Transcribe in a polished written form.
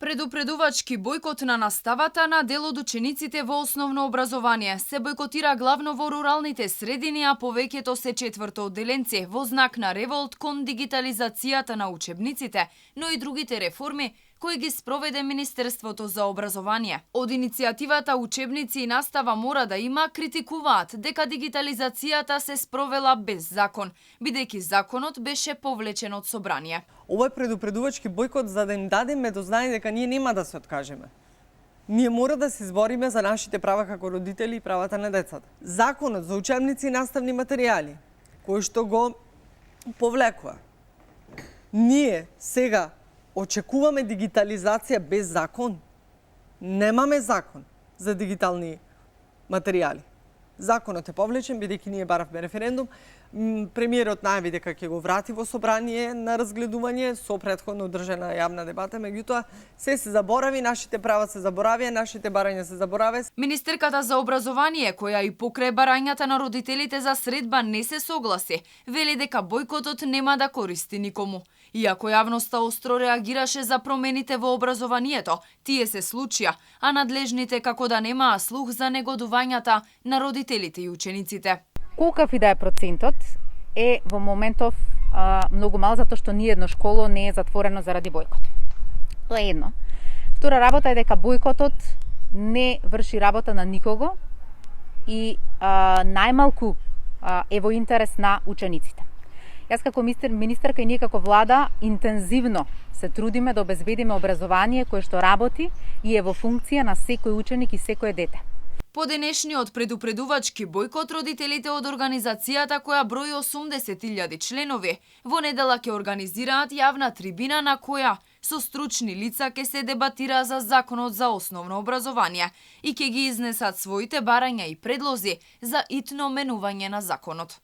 Предупредувачки бојкот на наставата на дел од учениците во основно образование. Се бојкотира главно во руралните средини, а повеќето се четврто одделенци во знак на револт кон дигитализацијата на учебниците, но и другите реформи кои ги спроведе Министерството за образование. Од иницијативата Учебници и настава мора да има критикуваат дека дигитализацијата се спровела без закон, бидејќи законот беше повлечен од собрание. Ова е предупредувачки бојкот за да им дадеме до знање дека ние нема да се откажеме. Ние мора да се избориме за нашите права како родители и правата на децата. Законот за учебници и наставни материјали, кој што го повлекува. Ние сега очекуваме дигитализација без закон. Немаме закон за дигитални материјали. Законот е повлечен, бидејќи ние баравме референдум. Премиерот најави дека ќе го врати во собрание на разгледување со претходно одржана јавна дебата, меѓутоа се заборави, нашите права се заборавија, нашите барања се забораве. Министерката за образование, која и покрај барањата на родителите за средба не се согласи, вели дека бојкотот нема да користи никому. Иако јавноста остро реагираше за промените во образованието, тие се случија, а надлежните како да немаа слух за негодувањата на родителите и учениците. Колкав и да е процентот, е во моментов многу мал, затоа што ни едно школо не е затворено заради бојкот. Тоа е едно. Втора работа е дека бојкотот не врши работа на никого и најмалку е во интерес на учениците. Јас како министерка и ние како влада интензивно се трудиме да обезбедиме образование кое што работи и е во функција на секој ученик и секое дете. По денешниот предупредувачки бојкот, родителите од организацијата која брои 80.000 членови, во недела ќе организираат јавна трибина на која со стручни лица ќе се дебатира за законот за основно образование и ќе ги изнесат своите барања и предлози за итно менување на законот.